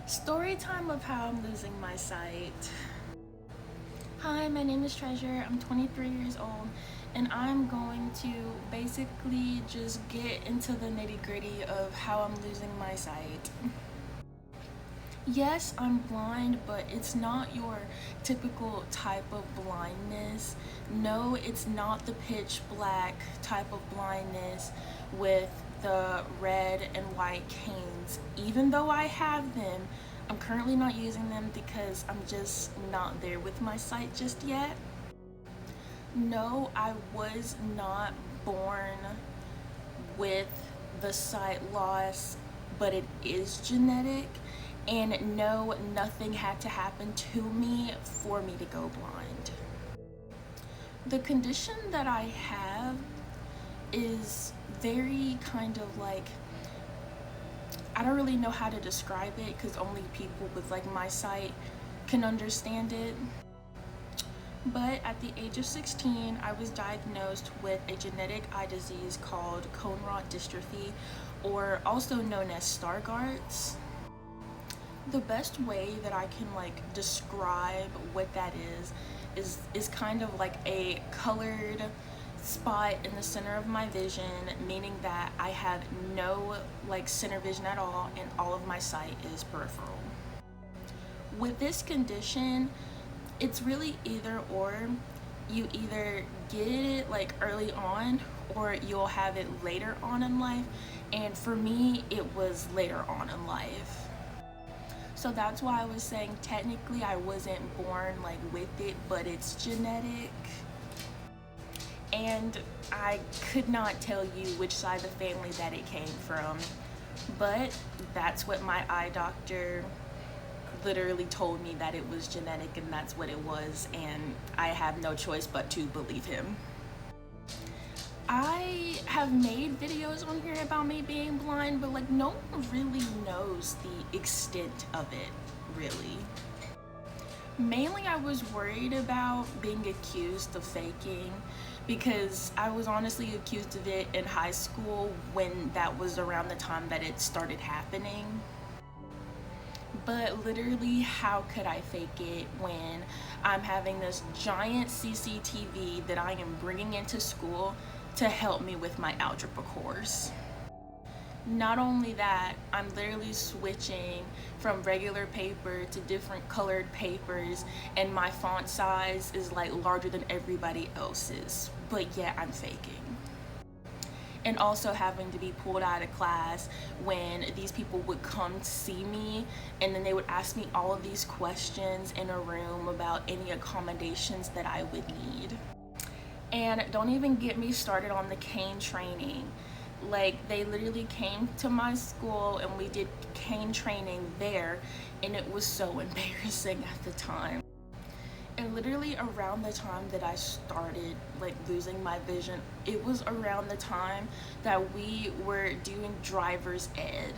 Story time of how I'm losing my sight. Hi, my name is Treasure. I'm 23 years old, and I'm going to basically just get into the nitty-gritty of how I'm losing my sight. Yes, I'm blind, but it's not your typical type of blindness. No, it's not the pitch black type of blindness with the red and white canes. Even though I have them, I'm currently not using them because I'm just not there with my sight just yet. No, I was not born with the sight loss, but it is genetic. And no, nothing had to happen to me for me to go blind. The condition that I have is very kind of like, I don't really know how to describe it because only people with like my sight can understand it. But at the age of 16, I was diagnosed with a genetic eye disease called cone rod dystrophy, or also known as Stargardt's. The best way that I can like describe what that is kind of like a colored spot in the center of my vision, meaning that I have no like center vision at all and all of my sight is peripheral. With this condition, it's really either or. You either get it like early on or you'll have it later on in life, and for me it was later on in life. So that's why I was saying technically I wasn't born like with it, but it's genetic. And I could not tell you which side of the family that it came from, but that's what my eye doctor literally told me, that it was genetic and that's what it was, and I have no choice but to believe him. I have made videos on here about me being blind, but like no one really knows the extent of it, really. Mainly I was worried about being accused of faking because I was honestly accused of it in high school when that was around the time that it started happening. But literally, how could I fake it when I'm having this giant CCTV that I am bringing into school to help me with my algebra course? Not only that, I'm literally switching from regular paper to different colored papers, and my font size is like larger than everybody else's, but yet I'm faking. And also having to be pulled out of class when these people would come see me, and then they would ask me all of these questions in a room about any accommodations that I would need. And don't even get me started on the cane training. Like, they literally came to my school and we did cane training there, and it was so embarrassing at the time. And literally around the time that I started like losing my vision, it was around the time that we were doing driver's ed.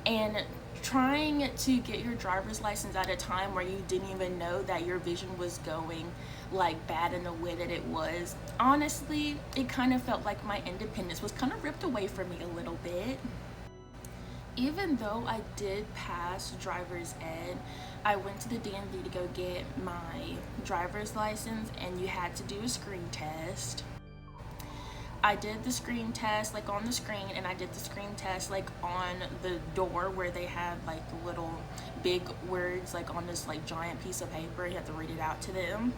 And trying to get your driver's license at a time where you didn't even know that your vision was going like bad in the way that it was, honestly, it kind of felt like my independence was kind of ripped away from me a little bit. Even though I did pass driver's ed, I went to the DMV to go get my driver's license, and you had to do a screen test. I did the screen test like on the screen, and I did the screen test like on the door where they had like the little big words like on this like giant piece of paper. You have to read it out to them.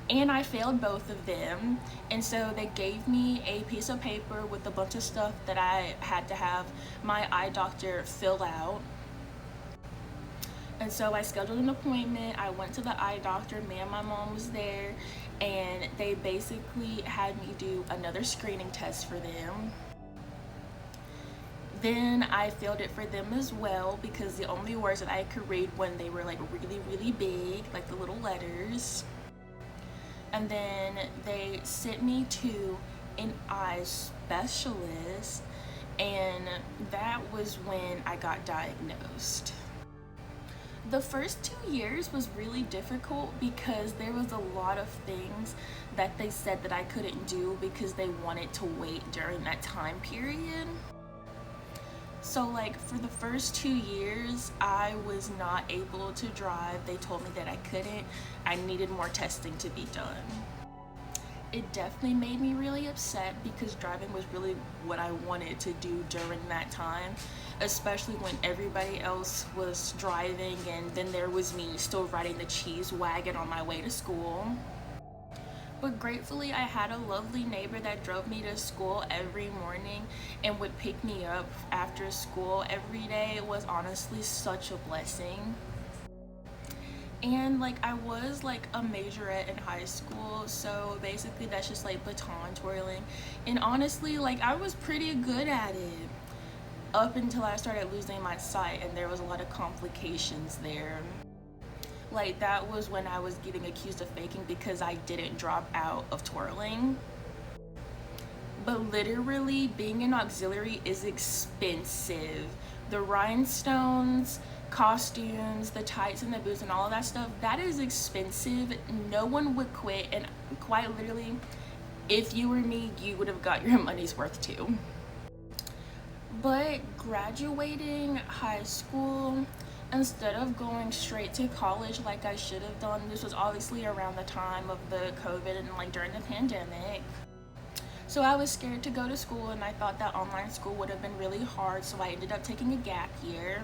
And I failed both of them, and so they gave me a piece of paper with a bunch of stuff that I had to have my eye doctor fill out. And so I scheduled an appointment. I went to the eye doctor. Me and my mom was there, and they basically had me do another screening test for them. Then I failed it for them as well because the only words that I could read when they were like really big, like the little letters. And then they sent me to an eye specialist, and that was when I got diagnosed. The first 2 years was really difficult because there was a lot of things that they said that I couldn't do because they wanted to wait during that time period. So like for the first 2 years, I was not able to drive. They told me that I couldn't. I needed more testing to be done. It definitely made me really upset because driving was really what I wanted to do during that time, especially when everybody else was driving and then there was me still riding the cheese wagon on my way to school. But gratefully, I had a lovely neighbor that drove me to school every morning and would pick me up after school every day. It was honestly such a blessing. And like I was like a majorette in high school, so basically that's just like baton twirling. And honestly, like I was pretty good at it up until I started losing my sight, and there was a lot of complications there. Like that was when I was getting accused of faking because I didn't drop out of twirling. But literally being an auxiliary is expensive. The rhinestones, costumes, the tights and the boots and all of that stuff, that is expensive. No one would quit, and quite literally, if you were me, you would have got your money's worth too. But graduating high school, instead of going straight to college like I should have done, this was obviously around the time of the COVID and like during the pandemic. So I was scared to go to school, and I thought that online school would have been really hard, so I ended up taking a gap year.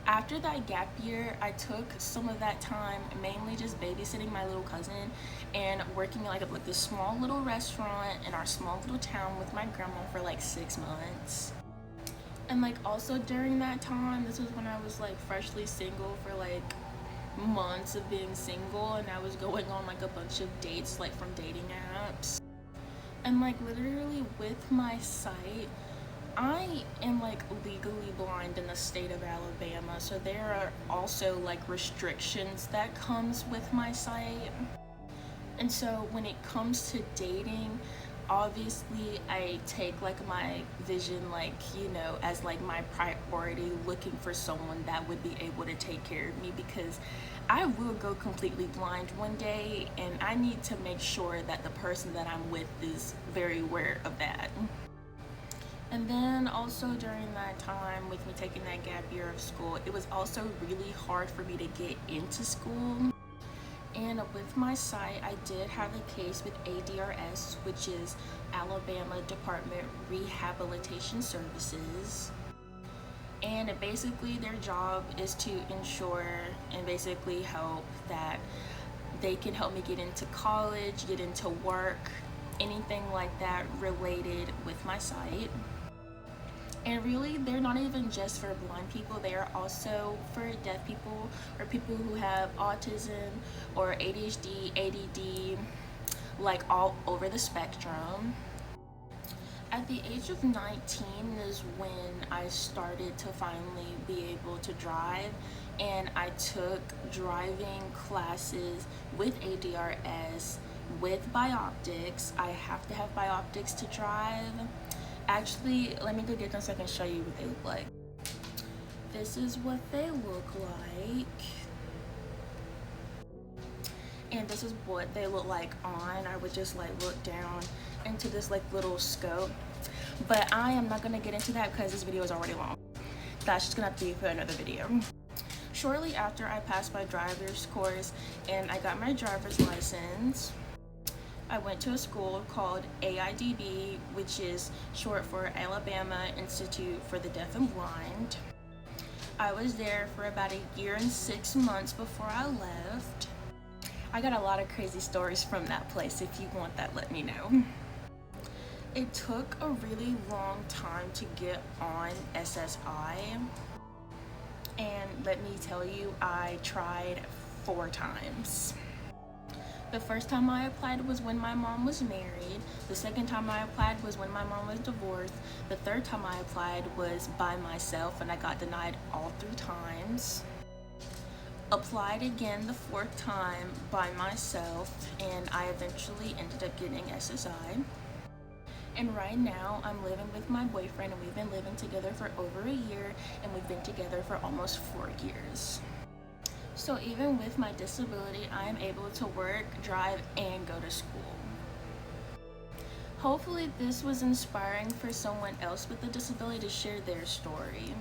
After that gap year, I took some of that time mainly just babysitting my little cousin and working at like this small little restaurant in our small little town with my grandma for like 6 months. And like also during that time, this was when I was like freshly single for like months of being single, and I was going on like a bunch of dates like from dating apps. And like literally with my sight, I am like legally blind in the state of Alabama, so there are also like restrictions that comes with my sight. And so when it comes to dating, obviously I take like my vision like, you know, as like my priority, looking for someone that would be able to take care of me, because I will go completely blind one day, and I need to make sure that the person that I'm with is very aware of that. And then also during that time with me taking that gap year of school, it was also really hard for me to get into school. And with my sight, I did have a case with ADRS, which is Alabama Department Rehabilitation Services. And basically their job is to ensure and basically help that they can help me get into college, get into work, anything like that related with my sight. And really, they're not even just for blind people, they are also for deaf people or people who have autism or ADHD, ADD, like all over the spectrum. At the age of 19 is when I started to finally be able to drive, and I took driving classes with ADRS, with Bioptics. I have to have Bioptics to drive. Actually, let me go get them so I can show you what they look like. This is what they look like. And this is what they look like on. I would just like look down into this like little scope. But I am not gonna get into that because this video is already long. That's just gonna have to be for another video. Shortly after I passed my driver's course and I got my driver's license, I went to a school called AIDB, which is short for Alabama Institute for the Deaf and Blind. I was there for about 1.6 years before I left. I got a lot of crazy stories from that place. If you want that, let me know. It took a really long time to get on SSI. And let me tell you, I tried 4 times. The first time I applied was when my mom was married. The second time I applied was when my mom was divorced. The third time I applied was by myself, and I got denied all 3 times. Applied again the 4th time by myself, and I eventually ended up getting SSI. And right now I'm living with my boyfriend, and we've been living together for over a year, and we've been together for almost 4 years. So even with my disability, I am able to work, drive, and go to school. Hopefully this was inspiring for someone else with a disability to share their story.